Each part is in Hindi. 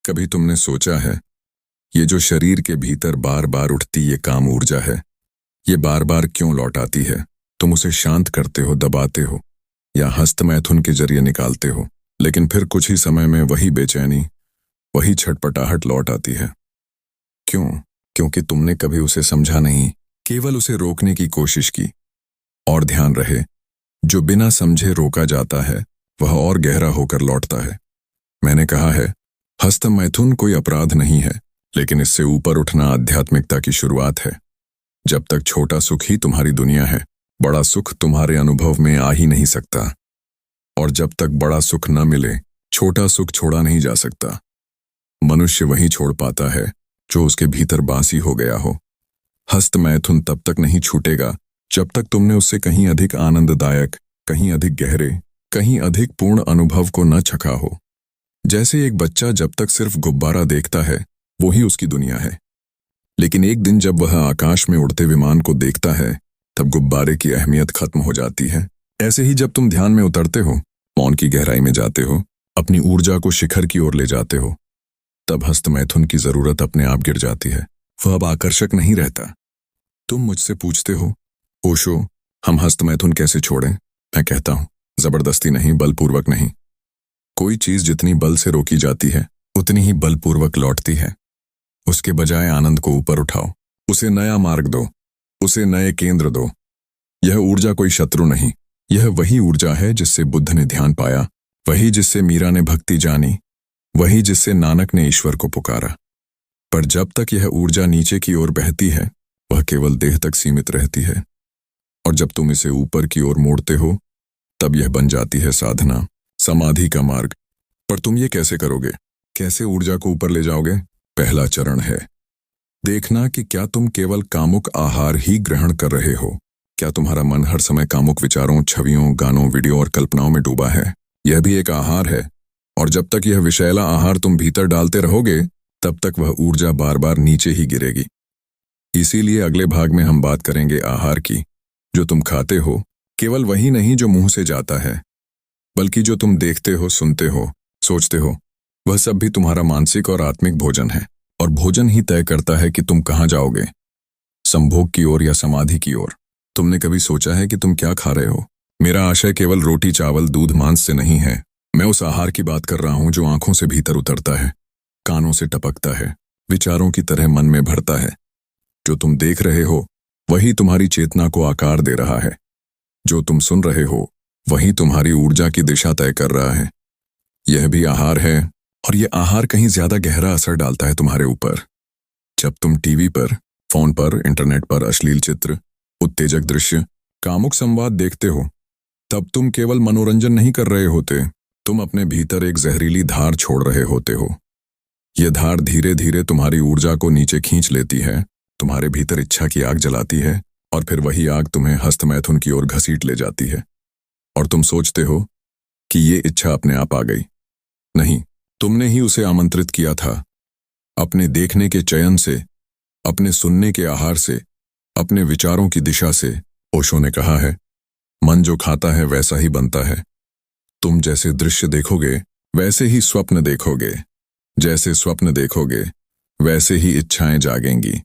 कभी तुमने सोचा है, ये जो शरीर के भीतर बार बार उठती ये काम ऊर्जा है, ये बार बार क्यों लौट आती है? तुम उसे शांत करते हो, दबाते हो या हस्त मैथुन के जरिए निकालते हो, लेकिन फिर कुछ ही समय में वही बेचैनी, वही छटपटाहट लौट आती है। क्यों? क्योंकि तुमने कभी उसे समझा नहीं, केवल उसे रोकने की कोशिश की। और ध्यान रहे, जो बिना समझे रोका जाता है वह और गहरा होकर लौटता है। मैंने कहा है, हस्त मैथुन कोई अपराध नहीं है, लेकिन इससे ऊपर उठना आध्यात्मिकता की शुरुआत है। जब तक छोटा सुख ही तुम्हारी दुनिया है, बड़ा सुख तुम्हारे अनुभव में आ ही नहीं सकता। और जब तक बड़ा सुख न मिले, छोटा सुख छोड़ा नहीं जा सकता। मनुष्य वही छोड़ पाता है जो उसके भीतर बासी हो गया हो। हस्त मैथुन तब तक नहीं छूटेगा जब तक तुमने उससे कहीं अधिक आनंददायक, कहीं अधिक गहरे, कहीं अधिक पूर्ण अनुभव को न चखा हो। जैसे एक बच्चा जब तक सिर्फ गुब्बारा देखता है, वो ही उसकी दुनिया है। लेकिन एक दिन जब वह आकाश में उड़ते विमान को देखता है, तब गुब्बारे की अहमियत खत्म हो जाती है। ऐसे ही जब तुम ध्यान में उतरते हो, मौन की गहराई में जाते हो, अपनी ऊर्जा को शिखर की ओर ले जाते हो, तब हस्त मैथुन की जरूरत अपने आप गिर जाती है। वह अब आकर्षक नहीं रहता। तुम मुझसे पूछते हो, ओशो, हम हस्त मैथुन कैसे छोड़ें? मैं कहता हूं, जबरदस्ती नहीं, बलपूर्वक नहीं। कोई चीज जितनी बल से रोकी जाती है, उतनी ही बलपूर्वक लौटती है। उसके बजाय आनंद को ऊपर उठाओ, उसे नया मार्ग दो, उसे नए केंद्र दो। यह ऊर्जा कोई शत्रु नहीं, यह वही ऊर्जा है जिससे बुद्ध ने ध्यान पाया, वही जिससे मीरा ने भक्ति जानी, वही जिससे नानक ने ईश्वर को पुकारा। पर जब तक यह ऊर्जा नीचे की ओर बहती है, वह केवल देह तक सीमित रहती है। और जब तुम इसे ऊपर की ओर मोड़ते हो, तब यह बन जाती है साधना, समाधि का मार्ग। पर तुम ये कैसे करोगे? कैसे ऊर्जा को ऊपर ले जाओगे? पहला चरण है देखना कि क्या तुम केवल कामुक आहार ही ग्रहण कर रहे हो। क्या तुम्हारा मन हर समय कामुक विचारों, छवियों, गानों, वीडियो और कल्पनाओं में डूबा है? यह भी एक आहार है। और जब तक यह विषैला आहार तुम भीतर डालते रहोगे, तब तक वह ऊर्जा बार बार नीचे ही गिरेगी। इसीलिए अगले भाग में हम बात करेंगे आहार की। जो तुम खाते हो, केवल वही नहीं जो मुंह से जाता है, बल्कि जो तुम देखते हो, सुनते हो, सोचते हो, वह सब भी तुम्हारा मानसिक और आत्मिक भोजन है। और भोजन ही तय करता है कि तुम कहाँ जाओगे, संभोग की ओर या समाधि की ओर। तुमने कभी सोचा है कि तुम क्या खा रहे हो? मेरा आशय केवल रोटी, चावल, दूध, मांस से नहीं है। मैं उस आहार की बात कर रहा हूं जो आंखों से भीतर उतरता है, कानों से टपकता है, विचारों की तरह मन में भरता है। जो तुम देख रहे हो, वही तुम्हारी चेतना को आकार दे रहा है। जो तुम सुन रहे हो, वही तुम्हारी ऊर्जा की दिशा तय कर रहा है। यह भी आहार है, और यह आहार कहीं ज्यादा गहरा असर डालता है तुम्हारे ऊपर। जब तुम टीवी पर, फोन पर, इंटरनेट पर अश्लील चित्र, उत्तेजक दृश्य, कामुक संवाद देखते हो, तब तुम केवल मनोरंजन नहीं कर रहे होते, तुम अपने भीतर एक जहरीली धार छोड़ रहे होते हो। यह धार धीरे धीरे तुम्हारी ऊर्जा को नीचे खींच लेती है, तुम्हारे भीतर इच्छा की आग जलाती है, और फिर वही आग तुम्हें हस्त मैथुन की ओर घसीट ले जाती है। और तुम सोचते हो कि ये इच्छा अपने आप आ गई। नहीं, तुमने ही उसे आमंत्रित किया था। अपने देखने के चयन से, अपने सुनने के आहार से, अपने विचारों की दिशा से। ओशो ने कहा है, मन जो खाता है वैसा ही बनता है। तुम जैसे दृश्य देखोगे, वैसे ही स्वप्न देखोगे। जैसे स्वप्न देखोगे, वैसे ही इच्छाएं जागेंगी।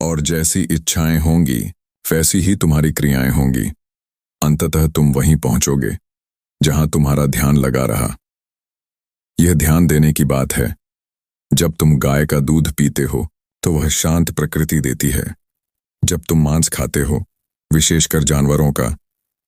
और जैसी इच्छाएं होंगी, वैसी ही तुम्हारी क्रियाएं होंगी। अंततः तुम वहीं पहुंचोगे जहां तुम्हारा ध्यान लगा रहा। यह ध्यान देने की बात है। जब तुम गाय का दूध पीते हो, तो वह शांत प्रकृति देती है। जब तुम मांस खाते हो, विशेषकर जानवरों का,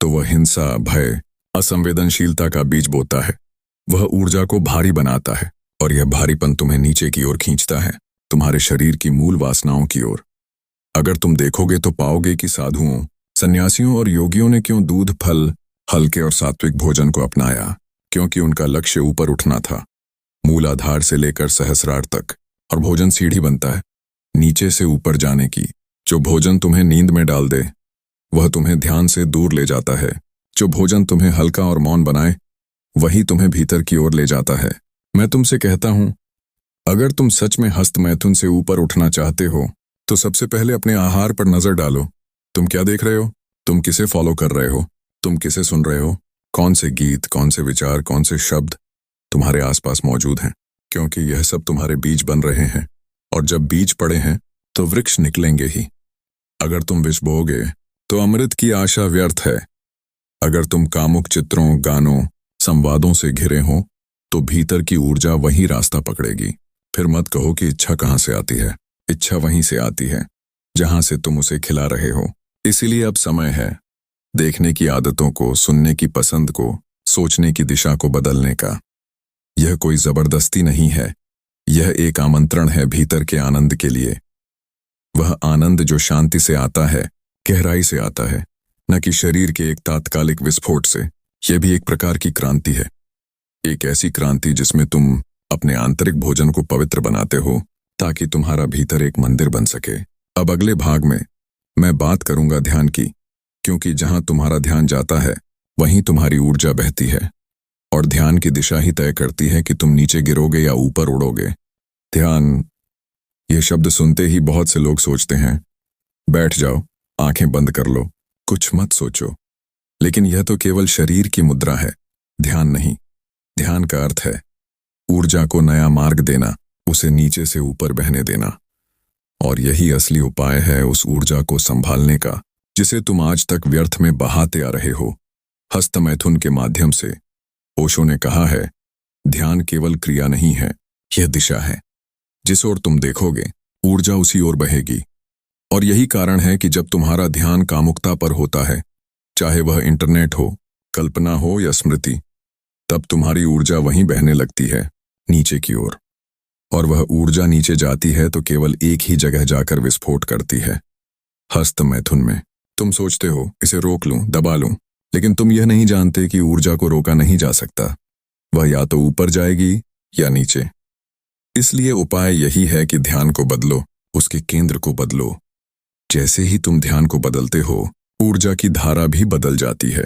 तो वह हिंसा, भय, असंवेदनशीलता का बीज बोता है। वह ऊर्जा को भारी बनाता है, और यह भारीपन तुम्हें नीचे की ओर खींचता है, तुम्हारे शरीर की मूल वासनाओं की ओर। अगर तुम देखोगे तो पाओगे कि साधुओं, सन्यासियों और योगियों ने क्यों दूध, फल, हल्के और सात्विक भोजन को अपनाया? क्योंकि उनका लक्ष्य ऊपर उठना था, मूलाधार से लेकर सहस्रार तक। और भोजन सीढ़ी बनता है नीचे से ऊपर जाने की। जो भोजन तुम्हें नींद में डाल दे, वह तुम्हें ध्यान से दूर ले जाता है। जो भोजन तुम्हें हल्का और मौन बनाए, वही तुम्हें भीतर की ओर ले जाता है। मैं तुमसे कहता हूं, अगर तुम सच में हस्त मैथुन से ऊपर उठना चाहते हो, तो सबसे पहले अपने आहार पर नजर डालो। तुम क्या देख रहे हो? तुम किसे फॉलो कर रहे हो? तुम किसे सुन रहे हो? कौन से गीत, कौन से विचार, कौन से शब्द तुम्हारे आसपास मौजूद हैं? क्योंकि यह सब तुम्हारे बीज बन रहे हैं, और जब बीज पड़े हैं तो वृक्ष निकलेंगे ही। अगर तुम विष बोओगे तो अमृत की आशा व्यर्थ है। अगर तुम कामुक चित्रों, गानों, संवादों से घिरे हो तो भीतर की ऊर्जा वही रास्ता पकड़ेगी। फिर मत कहो कि इच्छा कहाँ से आती है। इच्छा वहीं से आती है जहां से तुम उसे खिला रहे हो। इसीलिए अब समय है देखने की आदतों को, सुनने की पसंद को, सोचने की दिशा को बदलने का। यह कोई जबरदस्ती नहीं है, यह एक आमंत्रण है भीतर के आनंद के लिए। वह आनंद जो शांति से आता है, गहराई से आता है, न कि शरीर के एक तात्कालिक विस्फोट से। यह भी एक प्रकार की क्रांति है, एक ऐसी क्रांति जिसमें तुम अपने आंतरिक भोजन को पवित्र बनाते हो ताकि तुम्हारा भीतर एक मंदिर बन सके। अब अगले भाग में मैं बात करूंगा ध्यान की, क्योंकि जहां तुम्हारा ध्यान जाता है वहीं तुम्हारी ऊर्जा बहती है, और ध्यान की दिशा ही तय करती है कि तुम नीचे गिरोगे या ऊपर उड़ोगे। ध्यान, यह शब्द सुनते ही बहुत से लोग सोचते हैं बैठ जाओ, आंखें बंद कर लो, कुछ मत सोचो। लेकिन यह तो केवल शरीर की मुद्रा है, ध्यान नहीं। ध्यान का अर्थ है ऊर्जा को नया मार्ग देना, उसे नीचे से ऊपर बहने देना। और यही असली उपाय है उस ऊर्जा को संभालने का जिसे तुम आज तक व्यर्थ में बहाते आ रहे हो, हस्त मैथुन के माध्यम से। ओशो ने कहा है, ध्यान केवल क्रिया नहीं है, यह दिशा है। जिस ओर तुम देखोगे ऊर्जा उसी ओर बहेगी। और यही कारण है कि जब तुम्हारा ध्यान कामुकता पर होता है, चाहे वह इंटरनेट हो, कल्पना हो या स्मृति, तब तुम्हारी ऊर्जा वहीं बहने लगती है, नीचे की ओर। और वह ऊर्जा नीचे जाती है तो केवल एक ही जगह जाकर विस्फोट करती है, हस्त मैथुन में। तुम सोचते हो इसे रोक लूं, दबा लूं, लेकिन तुम यह नहीं जानते कि ऊर्जा को रोका नहीं जा सकता। वह या तो ऊपर जाएगी या नीचे। इसलिए उपाय यही है कि ध्यान को बदलो, उसके केंद्र को बदलो। जैसे ही तुम ध्यान को बदलते हो, ऊर्जा की धारा भी बदल जाती है।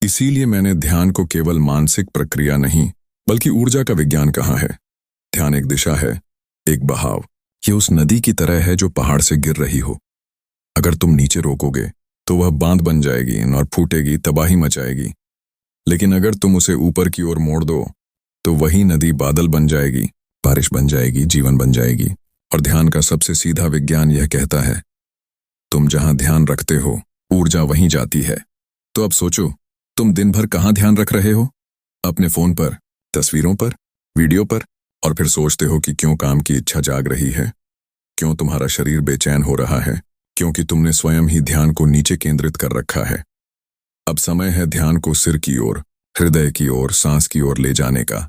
इसीलिए मैंने ध्यान को केवल मानसिक प्रक्रिया नहीं, बल्कि ऊर्जा का विज्ञान कहा है। ध्यान एक दिशा है, एक बहाव। ये उस नदी की तरह है जो पहाड़ से गिर रही हो। अगर तुम नीचे रोकोगे तो वह बांध बन जाएगी और फूटेगी, तबाही मचाएगी। लेकिन अगर तुम उसे ऊपर की ओर मोड़ दो तो वही नदी बादल बन जाएगी, बारिश बन जाएगी, जीवन बन जाएगी। और ध्यान का सबसे सीधा विज्ञान यह कहता है, तुम जहां ध्यान रखते हो ऊर्जा वहीं जाती है। तो अब सोचो, तुम दिन भर कहां ध्यान रख रहे हो? अपने फोन पर, तस्वीरों पर, वीडियो पर, और फिर सोचते हो कि क्यों काम की इच्छा जाग रही है, क्यों तुम्हारा शरीर बेचैन हो रहा है, क्योंकि तुमने स्वयं ही ध्यान को नीचे केंद्रित कर रखा है। अब समय है ध्यान को सिर की ओर, हृदय की ओर, सांस की ओर ले जाने का।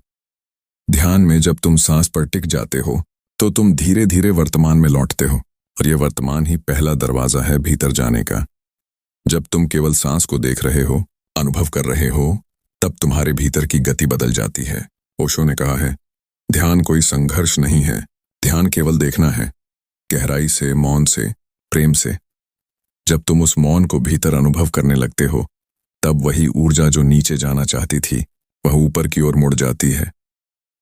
ध्यान में जब तुम सांस पर टिक जाते हो तो तुम धीरे धीरे वर्तमान में लौटते हो, और यह वर्तमान ही पहला दरवाजा है भीतर जाने का। जब तुम केवल सांस को देख रहे हो, अनुभव कर रहे हो, तब तुम्हारे भीतर की गति बदल जाती है। ओशो ने कहा है, ध्यान कोई संघर्ष नहीं है, ध्यान केवल देखना है, गहराई से, मौन से, प्रेम से। जब तुम उस मौन को भीतर अनुभव करने लगते हो, तब वही ऊर्जा जो नीचे जाना चाहती थी वह ऊपर की ओर मुड़ जाती है।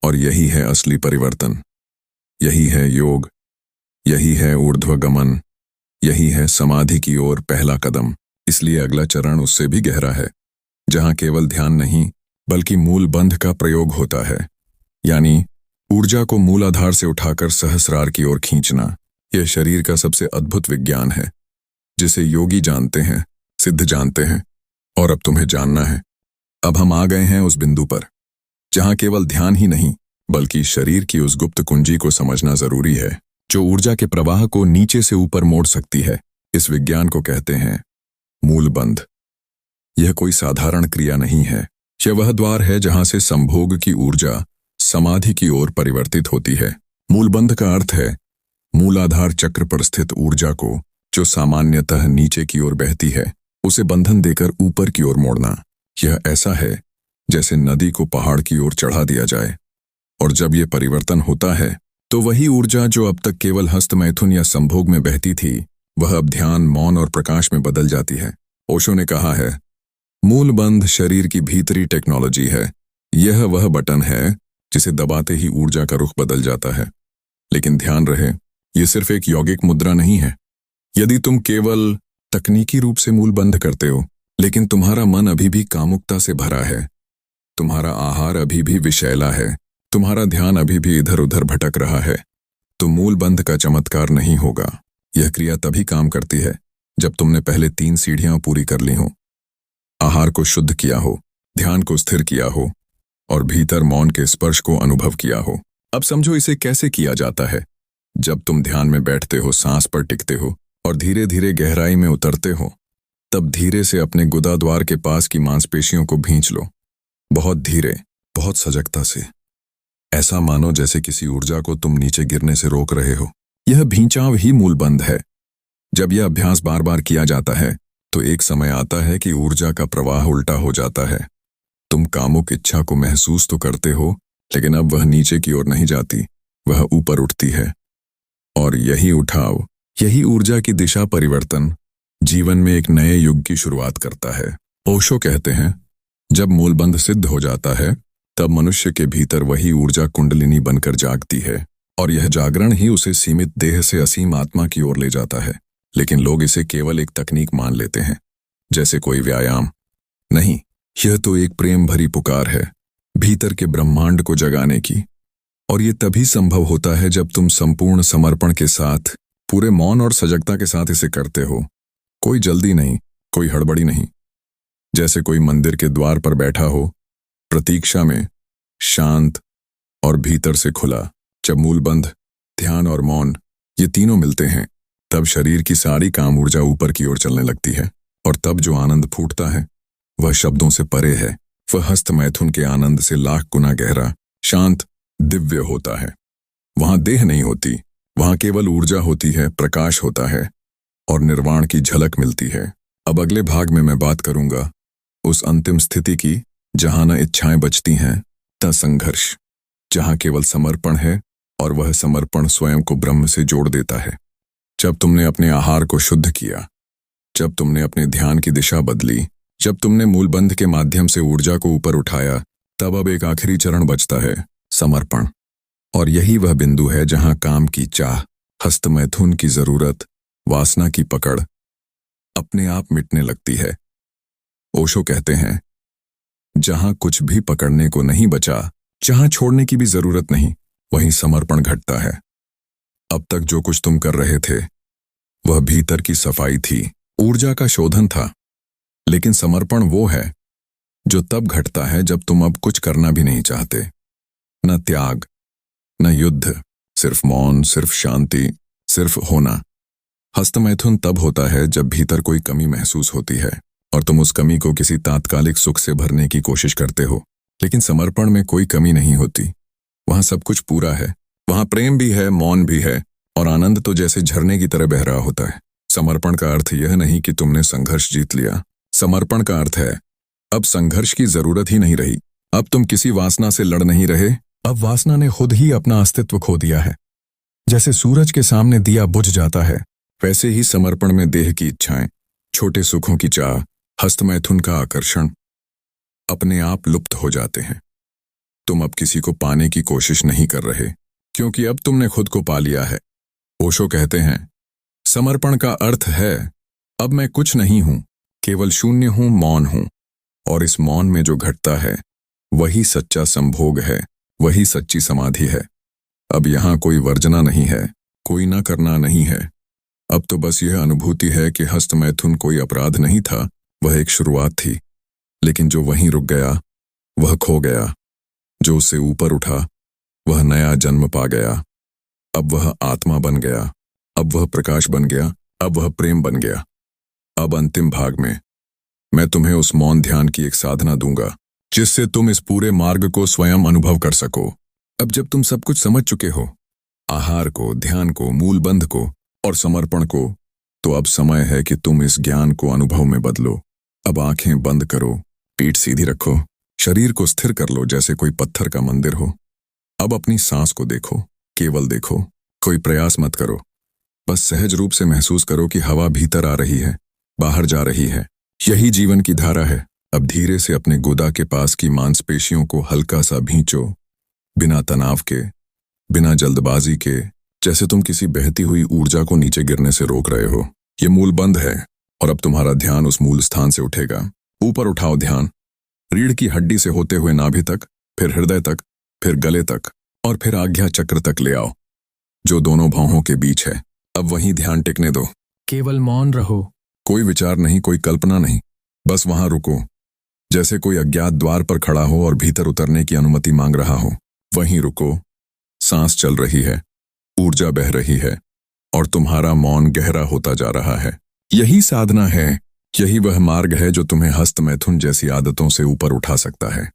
और यही है असली परिवर्तन, यही है योग, यही है ऊर्ध्वगमन, यही है समाधि की ओर पहला कदम। इसलिए अगला चरण उससे भी गहरा है, जहां केवल ध्यान नहीं बल्कि मूल बंध का प्रयोग होता है, यानी ऊर्जा को मूल आधार से उठाकर सहस्रार की ओर खींचना। यह शरीर का सबसे अद्भुत विज्ञान है, जिसे योगी जानते हैं, सिद्ध जानते हैं, और अब तुम्हें जानना है। अब हम आ गए हैं उस बिंदु पर जहां केवल ध्यान ही नहीं बल्कि शरीर की उस गुप्त कुंजी को समझना जरूरी है, जो ऊर्जा के प्रवाह को नीचे से ऊपर मोड़ सकती है। इस विज्ञान को कहते हैं मूल बंध। यह कोई साधारण क्रिया नहीं है, यह वह द्वार है जहां से संभोग की ऊर्जा समाधि की ओर परिवर्तित होती है। मूलबंध का अर्थ है मूलाधार चक्र पर स्थित ऊर्जा को, जो सामान्यतः नीचे की ओर बहती है, उसे बंधन देकर ऊपर की ओर मोड़ना। यह ऐसा है जैसे नदी को पहाड़ की ओर चढ़ा दिया जाए। और जब यह परिवर्तन होता है तो वही ऊर्जा जो अब तक केवल हस्त मैथुन या संभोग में बहती थी, वह अब ध्यान, मौन और प्रकाश में बदल जाती है। ओशो ने कहा है, मूल बंध शरीर की भीतरी टेक्नोलॉजी है। यह वह बटन है जिसे दबाते ही ऊर्जा का रुख बदल जाता है। लेकिन ध्यान रहे, यह सिर्फ एक यौगिक मुद्रा नहीं है। यदि तुम केवल तकनीकी रूप से मूल बंध करते हो, लेकिन तुम्हारा मन अभी भी कामुकता से भरा है, तुम्हारा आहार अभी भी विषैला है, तुम्हारा ध्यान अभी भी इधर उधर भटक रहा है, तो मूल बंध का चमत्कार नहीं होगा। यह क्रिया तभी काम करती है जब तुमने पहले 3 सीढ़ियां पूरी कर ली हो। आहार को शुद्ध किया हो, ध्यान को स्थिर किया हो और भीतर मौन के स्पर्श को अनुभव किया हो। अब समझो इसे कैसे किया जाता है। जब तुम ध्यान में बैठते हो, सांस पर टिकते हो और धीरे धीरे गहराई में उतरते हो, तब धीरे से अपने गुदाद्वार के पास की मांसपेशियों को भींच लो। बहुत धीरे, बहुत सजगता से, ऐसा मानो जैसे किसी ऊर्जा को तुम नीचे गिरने से रोक रहे हो। यह भींचाव ही मूल बंध है। जब यह अभ्यास बार बार किया जाता है तो एक समय आता है कि ऊर्जा का प्रवाह उल्टा हो जाता है। तुम कामुक इच्छा को महसूस तो करते हो, लेकिन अब वह नीचे की ओर नहीं जाती, वह ऊपर उठती है। और यही उठाव, यही ऊर्जा की दिशा परिवर्तन जीवन में एक नए युग की शुरुआत करता है। ओशो कहते हैं, जब मूलबंध सिद्ध हो जाता है तब मनुष्य के भीतर वही ऊर्जा कुंडलिनी बनकर जागती है और यह जागरण ही उसे सीमित देह से असीम आत्मा की ओर ले जाता है। लेकिन लोग इसे केवल एक तकनीक मान लेते हैं, जैसे कोई व्यायाम। नहीं, यह तो एक प्रेम भरी पुकार है भीतर के ब्रह्मांड को जगाने की। और ये तभी संभव होता है जब तुम संपूर्ण समर्पण के साथ, पूरे मौन और सजगता के साथ इसे करते हो। कोई जल्दी नहीं, कोई हड़बड़ी नहीं। जैसे कोई मंदिर के द्वार पर बैठा हो, प्रतीक्षा में, शांत और भीतर से खुला। जब मूलबंध, ध्यान और मौन ये तीनों मिलते हैं, तब शरीर की सारी काम ऊर्जा ऊपर की ओर चलने लगती है। और तब जो आनंद फूटता है वह शब्दों से परे है। वह हस्त मैथुन के आनंद से लाख गुना गहरा, शांत, दिव्य होता है। वहां देह नहीं होती, वहां केवल ऊर्जा होती है, प्रकाश होता है और निर्वाण की झलक मिलती है। अब अगले भाग में मैं बात करूंगा उस अंतिम स्थिति की जहां न इच्छाएं बचती हैं न संघर्ष, जहां केवल समर्पण है और वह समर्पण स्वयं को ब्रह्म से जोड़ देता है। जब तुमने अपने आहार को शुद्ध किया, जब तुमने अपने ध्यान की दिशा बदली, जब तुमने मूलबंध के माध्यम से ऊर्जा को ऊपर उठाया, तब अब एक आखिरी चरण बचता है, समर्पण। और यही वह बिंदु है जहां काम की चाह, हस्तमैथुन की जरूरत, वासना की पकड़ अपने आप मिटने लगती है। ओशो कहते हैं, जहां कुछ भी पकड़ने को नहीं बचा, जहां छोड़ने की भी जरूरत नहीं, वहीं समर्पण घटता है। अब तक जो कुछ तुम कर रहे थे वह भीतर की सफाई थी, ऊर्जा का शोधन था। लेकिन समर्पण वो है जो तब घटता है जब तुम अब कुछ करना भी नहीं चाहते। न त्याग, न युद्ध, सिर्फ मौन, सिर्फ शांति, सिर्फ होना। हस्तमैथुन तब होता है जब भीतर कोई कमी महसूस होती है और तुम उस कमी को किसी तात्कालिक सुख से भरने की कोशिश करते हो। लेकिन समर्पण में कोई कमी नहीं होती, वहां सब कुछ पूरा है। वहां प्रेम भी है, मौन भी है और आनंद तो जैसे झरने की तरह बह रहा होता है। समर्पण का अर्थ यह नहीं कि तुमने संघर्ष जीत लिया। समर्पण का अर्थ है अब संघर्ष की जरूरत ही नहीं रही। अब तुम किसी वासना से लड़ नहीं रहे, अब वासना ने खुद ही अपना अस्तित्व खो दिया है। जैसे सूरज के सामने दिया बुझ जाता है, वैसे ही समर्पण में देह की इच्छाएं, छोटे सुखों की चाह, हस्तमैथुन का आकर्षण अपने आप लुप्त हो जाते हैं। तुम अब किसी को पाने की कोशिश नहीं कर रहे, क्योंकि अब तुमने खुद को पा लिया है। ओशो कहते हैं, समर्पण का अर्थ है अब मैं कुछ नहीं हूं, केवल शून्य हूं, मौन हूं। और इस मौन में जो घटता है वही सच्चा संभोग है, वही सच्ची समाधि है। अब यहां कोई वर्जना नहीं है, कोई न करना नहीं है। अब तो बस यह अनुभूति है कि हस्तमैथुन कोई अपराध नहीं था, वह एक शुरुआत थी। लेकिन जो वहीं रुक गया वह खो गया, जो उससे ऊपर उठा वह नया जन्म पा गया। अब वह आत्मा बन गया, अब वह प्रकाश बन गया, अब वह प्रेम बन गया। अब अंतिम भाग में मैं तुम्हें उस मौन ध्यान की एक साधना दूंगा जिससे तुम इस पूरे मार्ग को स्वयं अनुभव कर सको। अब जब तुम सब कुछ समझ चुके हो, आहार को, ध्यान को, मूलबंध को और समर्पण को, तो अब समय है कि तुम इस ज्ञान को अनुभव में बदलो। अब आंखें बंद करो, पीठ सीधी रखो, शरीर को स्थिर कर लो जैसे कोई पत्थर का मंदिर हो। अब अपनी सांस को देखो, केवल देखो, कोई प्रयास मत करो। बस सहज रूप से महसूस करो कि हवा भीतर आ रही है, बाहर जा रही है। यही जीवन की धारा है। अब धीरे से अपने गुदा के पास की मांसपेशियों को हल्का सा भींचो, बिना तनाव के, बिना जल्दबाजी के, जैसे तुम किसी बहती हुई ऊर्जा को नीचे गिरने से रोक रहे हो। ये मूलबंध है और अब तुम्हारा ध्यान उस मूल स्थान से उठेगा। ऊपर उठाओ ध्यान, रीढ़ की हड्डी से होते हुए नाभि तक, फिर हृदय तक, फिर गले तक और फिर आज्ञा चक्र तक ले आओ, जो दोनों भौहों के बीच है। अब वहीं ध्यान टिकने दो। केवल मौन रहो। कोई विचार नहीं, कोई कल्पना नहीं, बस वहां रुको, जैसे कोई अज्ञात द्वार पर खड़ा हो और भीतर उतरने की अनुमति मांग रहा हो। वहीं रुको। सांस चल रही है, ऊर्जा बह रही है और तुम्हारा मौन गहरा होता जा रहा है। यही साधना है, यही वह मार्ग है जो तुम्हें हस्त मैथुन जैसी आदतों से ऊपर उठा सकता है।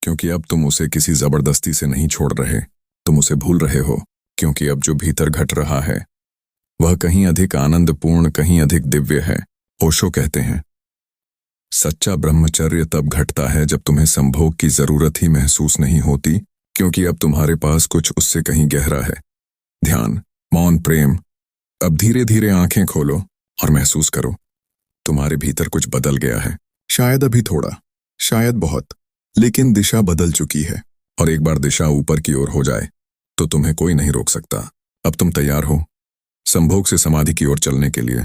क्योंकि अब तुम उसे किसी जबरदस्ती से नहीं छोड़ रहे, तुम उसे भूल रहे हो। क्योंकि अब जो भीतर घट रहा है वह कहीं अधिक आनंदपूर्ण, कहीं अधिक दिव्य है। ओशो कहते हैं, सच्चा ब्रह्मचर्य तब घटता है जब तुम्हें संभोग की जरूरत ही महसूस नहीं होती, क्योंकि अब तुम्हारे पास कुछ उससे कहीं गहरा है। ध्यान, मौन, प्रेम। अब धीरे धीरे आंखें खोलो और महसूस करो, तुम्हारे भीतर कुछ बदल गया है। शायद अभी थोड़ा, शायद बहुत, लेकिन दिशा बदल चुकी है। और एक बार दिशा ऊपर की ओर हो जाए तो तुम्हें कोई नहीं रोक सकता। अब तुम तैयार हो संभोग से समाधि की ओर चलने के लिए।